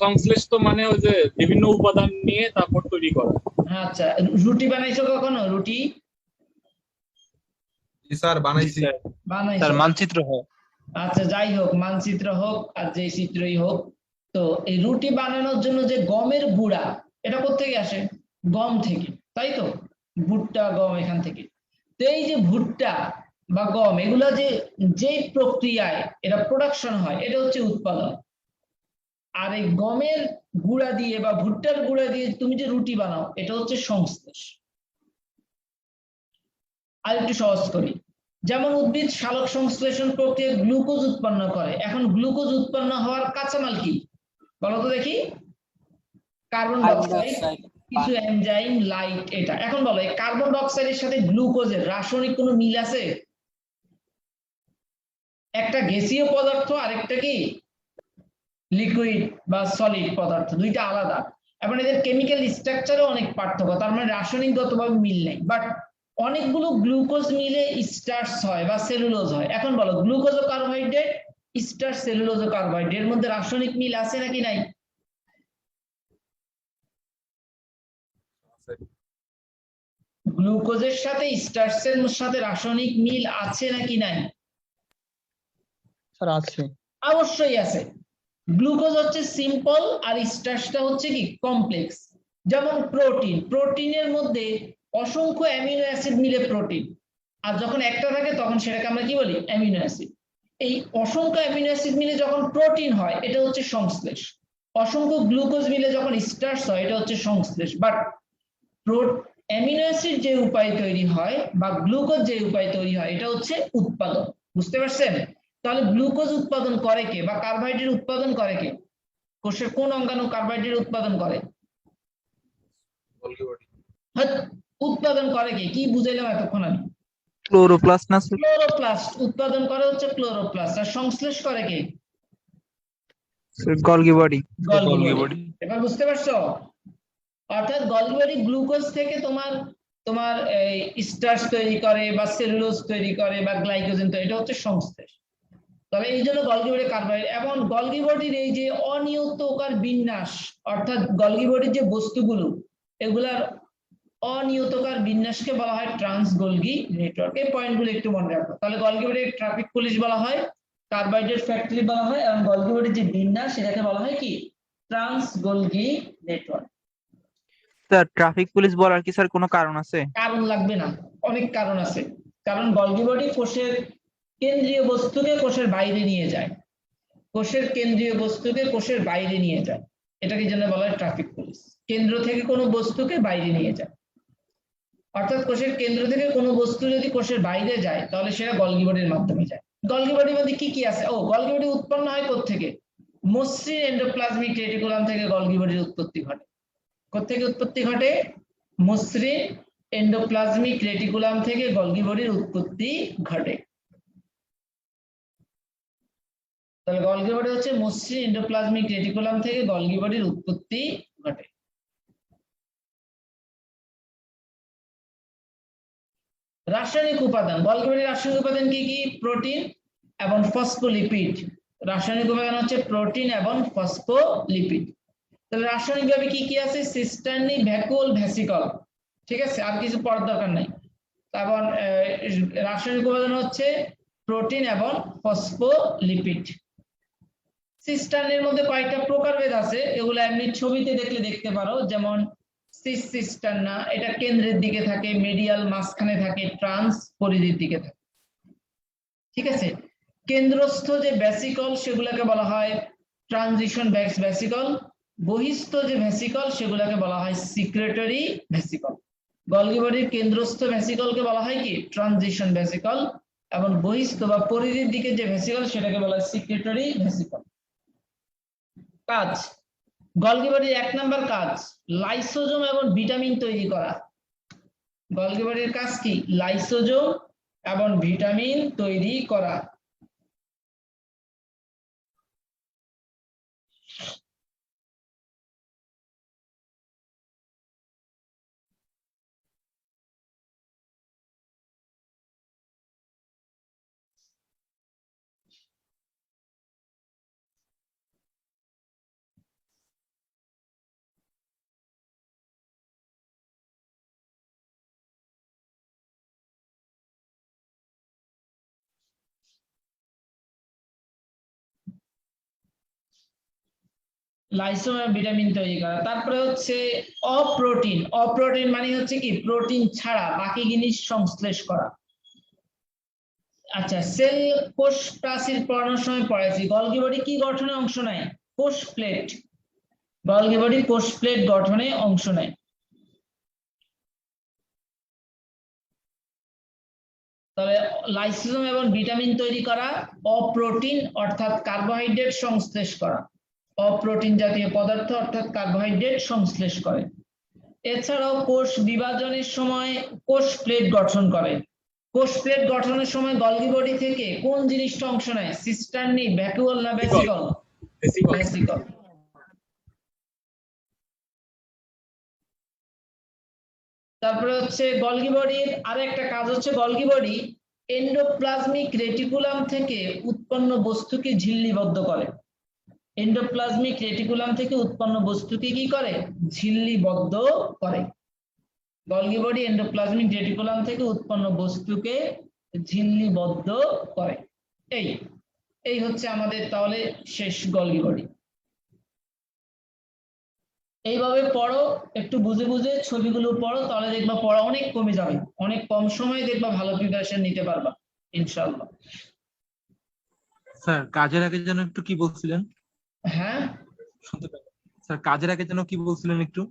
সংশ্লেষ তো মানে ওই যে বিভিন্ন উপাদান নিয়ে তারপর তৈরি করা। আচ্ছা, রুটি বানাইছো কখনো? রুটি জি স্যার, বানাইছি। বানাইছো? স্যার মানচিত্র হয়। আচ্ছা, যাই হোক, মানচিত্র হোক আর যে চিত্রই হোক, তো এই রুটি বানানোর জন্য যে গমের গুঁড়া, এটা কোত্থেকে আসে? গম থেকে, তাই তো? ভুট্টা, গম, এখান থেকে। তো এই যে ভুট্টা বা গম, এগুলা যে প্রক্রিয়ায় এটা প্রোডাকশন হয়, এটা হচ্ছে উৎপাদন। আর এই গমের গুঁড়া দিয়ে বা ভুট্টার গুঁড়া দিয়ে তুমি যে রুটি বানাও, এটা হচ্ছে সংশ্লেষ। আর একটু সহজ করি, যেমন উদ্ভিদ সালোক সংশ্লেষণ প্রক্রিয়ায় গ্লুকোজ উৎপন্ন করে। এখন গ্লুকোজ উৎপন্ন হওয়ার কাঁচামাল কি বলো তো দেখি? কার্বন ডাইঅক্সাইড, কিছু এনজাইম, লাইট, এটা। এখন বলো, এই কার্বন ডাইঅক্সাইডের সাথে গ্লুকোজের রাসায়নিক কোনো মিল আছে? একটা গ্যাসীয় পদার্থ, আরেকটা কি লিকুইড বা সলিড পদার্থ, দুইটা আলাদা। এবং এদের কেমিক্যাল স্ট্রাকচারও অনেক পার্থক্য, তার মানে রাসায়নিকগতভাবে মিল নেই, বাট অনেকগুলো গ্লুকোজ মিলে স্টার্চ হয় বা সেলুলোজ হয়। এখন বলো, গ্লুকোজ ও কার্বোহাইড্রেট, স্টার্চ, সেলুলোজ ও কার্বোহাইড্রেট, এর মধ্যে রাসায়নিক মিল আছে নাকি নাই? গ্লুকোজের সাথে স্টার্চের সাথে রাসায়নিক মিল আছে নাকি নাই? স্যার আছে। অবশ্যই আছে। গ্লুকোজ হচ্ছে সিম্পল আর স্টার্চটা হচ্ছে কি কমপ্লেক্স। যেমন প্রোটিন, প্রোটিনের মধ্যে অসংখ্য অ্যামিনো অ্যাসিড মিলে প্রোটিন, আর যখন একটা থাকে তখন সেটাকে আমরা কি বলি? Amino acid. এই অসংখ্য অ্যামিনো অ্যাসিড মিলে যখন প্রোটিন হয়, এটা হচ্ছে সংশ্লেষ। অসংখ্য গ্লুকোজ মিলে যখন স্টার্চ হয়, এটা হচ্ছে সংশ্লেষ। বাট অ্যামিনো অ্যাসিড যে উপায়ে তৈরি হয় বা গ্লুকোজ যে উপায়ে তৈরি হয়, এটা হচ্ছে উৎপাদন। বুঝতে পারছেন? তাহলে গ্লুকোজ উৎপাদন করে কে বা কার্বোহাইড্রেট উৎপাদন করে কে? কোষের কোন অঙ্গাণু কার্বোহাইড্রেট উৎপাদন করে? উৎপাদন করে কে? কি বুঝাইলাম এতক্ষণ আমি? ক্লোরোপ্লাস্ট না স্যার? ক্লোরোপ্লাস্ট উৎপাদন করে হচ্ছে ক্লোরোপ্লাস্ট। আর সংশ্লেষ করে কে? Golgi body. Golgi body. এবার বুঝতে পারছো? অর্থাৎ গলগি বডি গ্লুকোজ থেকে তোমার তোমার স্টার্চ তৈরি করে বা সেলুলোজ তৈরি করে বা গ্লাইকোজেন তৈরি, এটা হচ্ছে সংশ্লেষ। তবে এই জন্য গলগি বডি কার্বোহাইড্রেট এবং গলগি বডির এই যে অনিয়তকার বিন্যাস, অর্থাৎ গলগি বডির যে বস্তুগুলো এগুলার অনিয়তকার বিন্যাসকে বলা হয় ট্রান্স গলগি নেটওয়ার্ক। এই পয়েন্টগুলো একটু মনে রাখো। তাহলে গলগি বডির ট্রাফিক পুলিশ বলা হয়, কার্বোহাইড্রেট ফ্যাক্টরি বলা হয়, এবং গলগি বডির যে বিন্যাস সেটাকে বলা হয় কি trans Golgi network. Sir traffic police বলার কি স্যার কোনো কারণ আছে? কারণ লাগবে না, অনেক কারণ আছে। কারণ গলগি বডি কোষের কেন্দ্রীয় বস্তুকে কোষের বাইরে নিয়ে যায়, কোষের কেন্দ্রীয় বস্তুকে কোষের বাইরে নিয়ে যায়, এটাকে জন্য বলা হয় ট্রাফিক পুলিশ। কেন্দ্র থেকে কোনো বস্তুকে বাইরে নিয়ে যায়, অর্থাৎ কোষের কেন্দ্র থেকে কোনো বস্তু যদি কোষের বাইরে যায় তাহলে সেটা গলগি বডির মাধ্যমে যায়। গলগি বডির মধ্যে কি কি আছে? গলগি বডি উৎপন্ন হয় কোত্থেকে? মসৃণ এন্ডোপ্লাজমিক রেটিকুলাম থেকে গলগি বডির উৎপত্তি ঘটে। কোত্থেকে উৎপত্তি ঘটে? মসৃণ এন্ডোপ্লাজমিক রেটিকুলাম থেকে গলগি বডির উৎপত্তি ঘটে। তাহলে গলগি বডি হচ্ছে মসৃণ এন্ডোপ্লাজমিক রেটিকুলাম থেকে গলগি বডির উৎপত্তি ঘটে। রাসায়নিক উপাদান, গলগি বডির রাসায়নিক উপাদান কি কি? প্রোটিন এবং ফসফোলিপিড। রাসায়নিক উপাদান হচ্ছে প্রোটিন এবং ফসফোলিপিড। তাহলে রাসায়নিকভাবে কি কি আছে? সিস্টার্নি, ভ্যাকুয়াল, ভ্যাসিকল। ঠিক আছে, আর কিছু পড়ার দরকার নাই। তারপর রাসায়নিক উপাদান হচ্ছে প্রোটিন এবং ফসফোলিপিড। সিস্টার্নের মধ্যে কয়েকটা প্রকারভেদ আছে, এগুলো এমনি ছবিতে দেখলে দেখতে পারো। যেমন সিস সিস্টার্না, এটা কেন্দ্রের দিকে থাকে, মিডিয়াল মাঝখানে থাকে, ট্রান্স পরিধির দিকে থাকে। ঠিক আছে, কেন্দ্রস্থ যে ভ্যাসিকল সেগুলোকে বলা হয় ট্রানজিশন ভ্যাসিকল, বহিস্থ যে ভ্যাসিকল সেগুলোকে বলা হয় সিক্রেটরি ভ্যাসিকল। গলগি বডির কেন্দ্রস্থ ভ্যাসিকলকে বলা হয় কি ট্রানজিশন ভ্যাসিকল, এবং বহিস্থ বা পরিধির দিকে যে ভ্যাসিকল সেটাকে বলা হয় সিক্রেটরি ভ্যাসিকল। কাজ, গলগি বডির 1 নাম্বার কাজ লাইসোজোম এবং ভিটামিন তৈরি করা। গলগি বডির কাজ কি? লাইসোজোম এবং ভিটামিন তৈরি করা। লাইসোম এবং ভিটামিন তৈরি করা। তারপরে হচ্ছে অপ্রোটিন। অপ্রোটিন মানে হচ্ছে কি প্রোটিন ছাড়া বাকি জিনিস সংশ্লেষ করা। আচ্ছা, সেল কোষ প্রাচীর পড়ানোর সময় পড়েছি। গলগি বডি কি গঠনে অংশ নেয়? কোষ প্লেট। গলগি বডি কোষ প্লেট গঠনে অংশ নেয়। তবে লাইসোজোম এবং ভিটামিন তৈরি করা, অপ্রোটিন অর্থাৎ কার্বোহাইড্রেট সংশ্লেষ করা, অপ্রোটিন জাতীয় পদার্থ অর্থাৎ কার্বোহাইড্রেট সংশ্লেষ করে। এছাড়াও কোষ বিভাজনের সময় কোষ প্লেট গঠন করে। কোষ প্লেট গঠনের সময় গলগি বডি থেকে কোন জিনিসটা অংশ নেয়? সিস্টার্নি, ভ্যাকুয়াল না ভ্যাসিকল? ভ্যাসিকল। তারপরে হচ্ছে গলগি বডির আরেকটা কাজ হচ্ছে গলগি বডি এন্ডোপ্লাজমিক রেটিকুলাম থেকে উৎপন্ন বস্তুকে ঝিল্লিবদ্ধ করে। এন্ডোপ্লাজমিক রেটিকুলাম থেকে উৎপন্ন বস্তুকে কি করে? ঝিল্লিবদ্ধ করে। গলগি বডি এন্ডোপ্লাজমিক রেটিকুলাম থেকে উৎপন্ন বস্তুকে ঝিল্লিবদ্ধ করে। এই হচ্ছে আমাদের তাহলে শেষ গলগি বডি। এইভাবে পড়ো, একটু বুঝে বুঝে ছবিগুলো পড়ো, তাহলে দেখবা পড়া অনেক কমে যাবে, অনেক কম সময়ে দেখবা ভালো প্রিপারেশন নিতে পারবা ইনশাআল্লাহ। স্যার কাজের আগে যেন একটু কি বলছিলেন? হ্যাঁ শুনতে পেলাম স্যার, কাজের আগে যেন কি বলছিলেন একটু?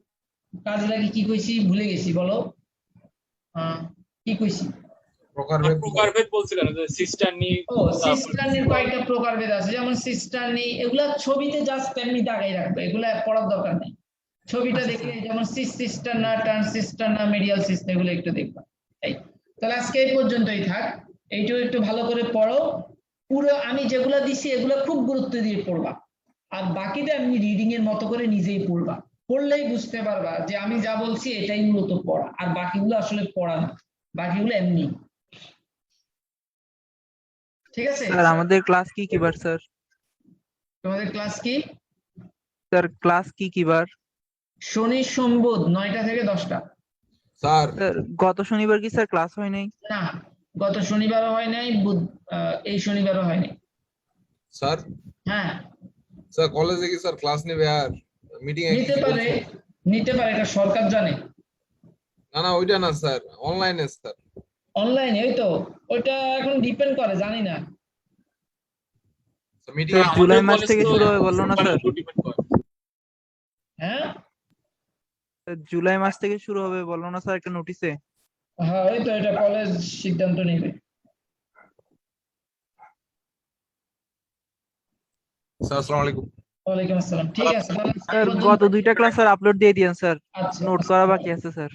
কাজে লাগে কি কইছি ভুলে গেছি, বলো। কি কইছি? প্রকারভেদ বলছিলেন যে সিস্টার্নি। সিস্টার্নির কয়েকটা প্রকারভেদ আছে, যেমন সিস্টার্নি, এগুলা ছবিতে জাস্ট এমনি দাগাই রাখবে, এগুলা পড়ার দরকার নেই। ছবিটা দেখে যেমন সিস সিস্টার্না, ট্রান্স সিস্টার্না, মিডিয়াল সিস্টার্না, এগুলো একটু দেখবা। তাহলে আজকে এই পর্যন্তই থাক। এইটাও একটু ভালো করে পড়ো। পুরো আমি যেগুলো দিছি এগুলো খুব গুরুত্ব দিয়ে পড়বা, আর বাকিটা এমনি রিডিং এর মতো করে নিজেই পড়বা। পড়লেই বুঝতে পারবা যে আমি যা বলছি এটাই মূলত পড়া, আর বাকিগুলো আসলে পড়া না, বাকিগুলো এমনি। ঠিক আছে? স্যার আমাদের ক্লাস কি কি বার স্যার? তোমাদের ক্লাস কি? স্যার ক্লাস কি কি বার? শনি সোম বুধ 9টা থেকে 10টা। স্যার স্যার গত শনিবার কি স্যার ক্লাস হয় নাই? না, গত শনিবারও হয় নাই, এই শনিবারও হয় নাই। স্যার হ্যাঁ, স্যার কলেজে কি স্যার ক্লাস নেবে আর মিটিং এ নিতে পারে, এটা সরকার জানে। না না ওইটা না স্যার, অনলাইনে স্যার। অনলাইনে ওই তো, ওইটা এখন ডিপেন্ড করে, জানি না। মিটিং স্যার জুলাই মাস থেকে শুরু হবে বললো না স্যার? হ্যাঁ স্যার, জুলাই মাস থেকে শুরু হবে বললো না স্যার একটা নোটিশে? হ্যাঁ, ওই তো, এটা কলেজ সিদ্ধান্ত নেবে। স্যার আসসালামু আলাইকুম। ওয়ালাইকুম আসসালাম। ঠিক আছে তাহলে স্যার এই গত পর্যন্ত- 2টা ক্লাস স্যার আপলোড দিয়ে দিয়েন স্যার, আচ্ছা নোট করা বাকি আছে স্যার।